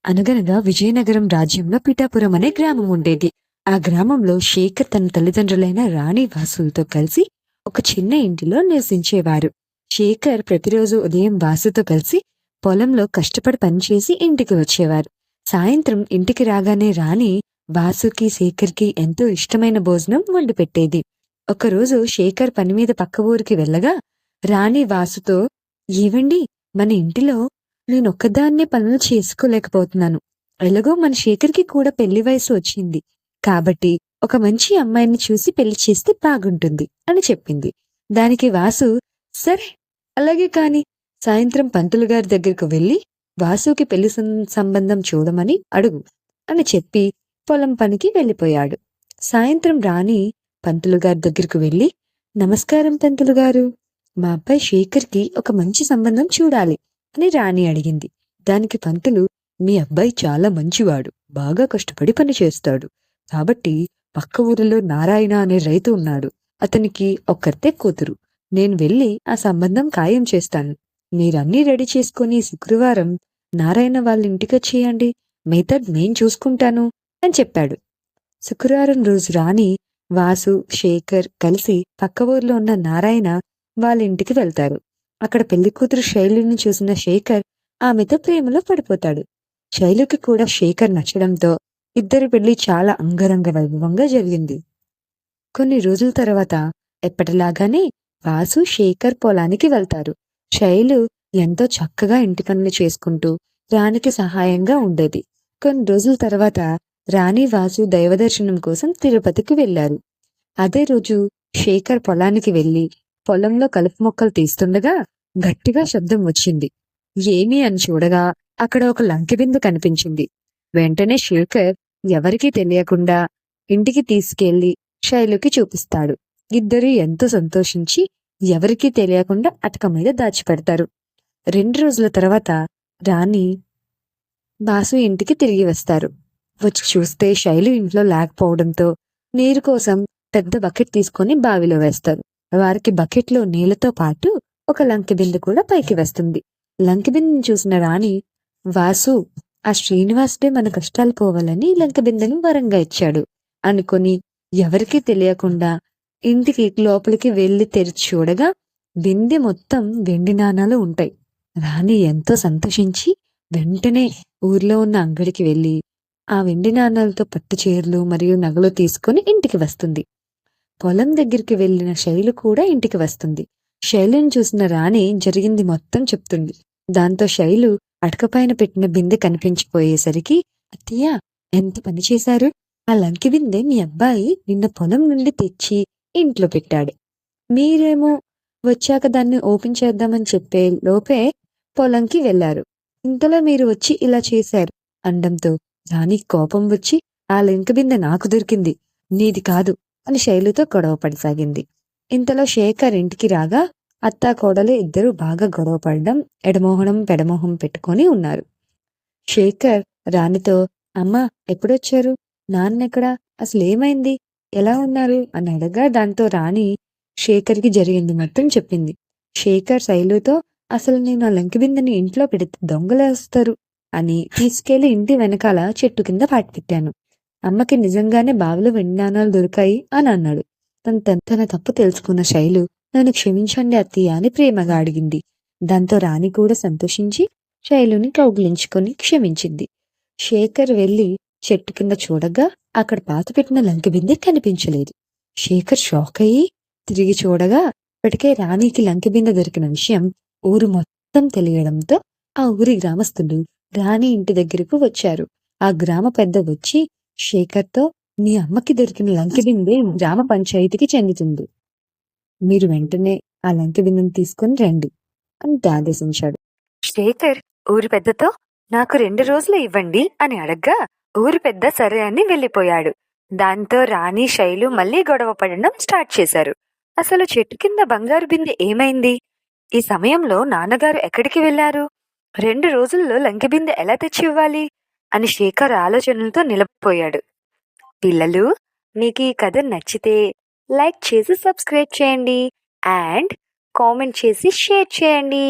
అనగనగా విజయనగరం రాజ్యంలో పిఠాపురం అనే గ్రామం ఉండేది. ఆ గ్రామంలో శేఖర్ తన తల్లిదండ్రులైన రాణి వాసులతో కలిసి ఒక చిన్న ఇంటిలో నివసించేవారు. శేఖర్ ప్రతిరోజు ఉదయం వాసుతో కలిసి పొలంలో కష్టపడి పనిచేసి ఇంటికి వచ్చేవారు. సాయంత్రం ఇంటికి రాగానే రాణి వాసుకి శేఖర్కి ఎంతో ఇష్టమైన భోజనం వండి పెట్టేది. ఒకరోజు శేఖర్ పని మీద పక్క ఊరికి వెళ్ళగా రాణి వాసుతో, ఏవండి, మన ఇంటిలో నేనొక్కదాన్నే పనులు చేసుకోలేకపోతున్నాను. ఎలాగో మన శేఖర్కి కూడా పెళ్లి వయసు వచ్చింది. కాబట్టి ఒక మంచి అమ్మాయిని చూసి పెళ్లి చేస్తే బాగుంటుంది అని చెప్పింది. దానికి వాసు, సరే అలాగే కాని, సాయంత్రం పంతులు గారి దగ్గరకు వెళ్లి వాసుకి పెళ్లి సంబంధం చూడమని అడుగు అని చెప్పి పొలం పనికి వెళ్ళిపోయాడు. సాయంత్రం రాణి పంతులు గారి దగ్గరకు వెళ్లి, నమస్కారం పంతులు గారు, మా అబ్బాయి శేఖర్కి ఒక మంచి సంబంధం చూడాలి అని రాణి అడిగింది. దానికి పంతులు, మీ అబ్బాయి చాలా మంచివాడు, బాగా కష్టపడి పని చేస్తాడు. కాబట్టి పక్క ఊరిలో నారాయణ అనే రైతు ఉన్నాడు. అతనికి ఒక్కర్తే కూతురు. నేను వెళ్లి ఆ సంబంధం ఖాయం చేస్తాను. మీరన్నీ రెడీ చేసుకుని శుక్రవారం నారాయణ వాళ్ళ ఇంటికొచ్చేయండి. మిగతా నేను చూసుకుంటాను అని చెప్పాడు. శుక్రవారం రోజు రాణి, వాసు, శేఖర్ కలిసి పక్క ఊర్లో ఉన్న నారాయణ వాళ్ళ ఇంటికి వెళ్తారు. అక్కడ పెళ్లి కూతురు శైలుని చూసిన శేఖర్ ఆమెతో ప్రేమలో పడిపోతాడు. శైలుకి కూడా శేఖర్ నచ్చడంతో ఇద్దరి పెళ్లి చాలా అంగరంగ వైభవంగా జరిగింది. కొన్ని రోజుల తర్వాత ఎప్పటిలాగానే వాసు, శేఖర్ పొలానికి వెళ్తారు. శైలు ఎంతో చక్కగా ఇంటి పనులు చేసుకుంటూ రాణికి సహాయంగా ఉండేది. కొన్ని రోజుల తర్వాత రాణి, వాసు దైవదర్శనం కోసం తిరుపతికి వెళ్లారు. అదే రోజు శేఖర్ పొలానికి వెళ్లి పొలంలో కలుపు మొక్కలు తీస్తుండగా గట్టిగా శబ్దం వచ్చింది. ఏమీ అని చూడగా అక్కడ ఒక లంకెబిందె కనిపించింది. వెంటనే శేఖర్ ఎవరికీ తెలియకుండా ఇంటికి తీసుకెళ్లి శైలుకి చూపిస్తాడు. ఇద్దరు ఎంతో సంతోషించి ఎవరికీ తెలియకుండా అటక మీద దాచిపెడతారు. 2 రోజుల తర్వాత రాణి, వాసు ఇంటికి తిరిగి వస్తారు. వచ్చి చూస్తే శైలు ఇంట్లో లేకపోవడంతో నీరు కోసం పెద్ద బకెట్ తీసుకొని బావిలో వేస్తారు. వారికి బకెట్లో నీళ్లతో పాటు ఒక లంకెబిందె కూడా పైకి వస్తుంది. లంకెబిందెని చూసిన రాణి, వాసు, ఆ శ్రీనివాసుడే మన కష్టాలు పోవాలని లంకెబిందెని వరంగా ఇచ్చాడు అనుకొని ఎవరికీ తెలియకుండా ఇంటికి లోపలికి వెళ్లి తెరిచి చూడగా బిందె మొత్తం వెండి నాణాలు ఉంటాయి. రాణి ఎంతో సంతోషించి వెంటనే ఊర్లో ఉన్న అంగడికి వెళ్లి ఆ వెండి నాణాలతో పట్టు చీరలు మరియు నగలు తీసుకుని ఇంటికి వస్తుంది. పొలం దగ్గరికి వెళ్లిన శైలు కూడా ఇంటికి వస్తుంది. శైలుని చూసిన రాణి జరిగింది మొత్తం చెప్తుంది. దాంతో శైలు అటకపైన పెట్టిన బిందె కనిపించిపోయేసరికి, అత్తయ్య, ఎంత పని చేశారు? ఆ లంకి బిందె మీ అబ్బాయి నిన్న పొలం నుండి తెచ్చి ఇంట్లో పెట్టాడు. మీరేమో వచ్చాక దాన్ని ఓపెన్ చేద్దామని చెప్పే లోపే పొలంకి వెళ్లారు. ఇంతలో మీరు వచ్చి ఇలా చేశారు అనడంతో రాణి కోపం వచ్చి, ఆ లంకి బిందె నాకు దొరికింది, నీది కాదు అని శైలుతో గొడవ పడసాగింది. ఇంతలో శేఖర్ ఇంటికి రాగా అత్తా కోడలు ఇద్దరు బాగా గొడవ పడడం, ఎడమోహనం పెడమోహం పెట్టుకొని ఉన్నారు. శేఖర్ రాణితో, అమ్మా, ఎప్పుడొచ్చారు? నాన్నెక్కడా? అసలు ఏమైంది? ఎలా ఉన్నారు అని అడగా దాంతో రాణి శేఖర్కి జరిగింది మొత్తం చెప్పింది. శేఖర్ శైలుతో, అసలు నేను ఆ లంకి బిందెని ఇంట్లో పెడితే దొంగలేస్తారు అని తీసుకెళ్లి ఇంటి వెనకాల చెట్టు కింద పాటిపెట్టాను. అమ్మకి నిజంగానే బావిలో వెండి నాణాలు దొరికాయి అని అన్నాడు. తన తప్పు తెలుసుకున్న శైలు, నన్ను క్షమించండి అత్తయ్య అని ప్రేమగా అడిగింది. దాంతో రాణి కూడా సంతోషించి శైలుని కౌగిలించుకొని క్షమించింది. శేఖర్ వెళ్లి చెట్టు కింద చూడగా అక్కడ పాతపెట్టిన లంకి బిందె కనిపించలేదు. శేఖర్ షాక్ అయ్యి తిరిగి చూడగా ఇప్పటికే రాణికి లంకి బిందె దొరికిన విషయం ఊరు మొత్తం తెలియడంతో ఆ ఊరి గ్రామస్తులు రాణి ఇంటి దగ్గరకు వచ్చారు. ఆ గ్రామ పెద్ద వచ్చి శేఖర్తో, నీ అమ్మకి దొరికిన లంకి బిందె గ్రామ పంచాయతీకి చెందుతుంది. మీరు వెంటనే ఆ లంకి బిందెను తీసుకుని రండి అని ఆదేశించాడు. శేఖర్ ఊరి పెద్దతో, నాకు 2 రోజులు ఇవ్వండి అని అడగ్గా ఊరి పెద్ద సరే అని వెళ్లిపోయాడు. దాంతో రాణి, శైలు మళ్లీ గొడవ పడడం స్టార్ట్ చేశారు. అసలు చెట్టు కింద బంగారు బిందె ఏమైంది? ఈ సమయంలో నాన్నగారు ఎక్కడికి వెళ్లారు? 2 రోజుల్లో లంకి బిందె ఎలా తెచ్చి ఇవ్వాలి అని శేఖర్ ఆలోచనలతో నిలబడిపోయాడు. పిల్లలు, మీకు ఈ కథ నచ్చితే లైక్ చేసి సబ్స్క్రైబ్ చేయండి అండ్ కామెంట్ చేసి షేర్ చేయండి.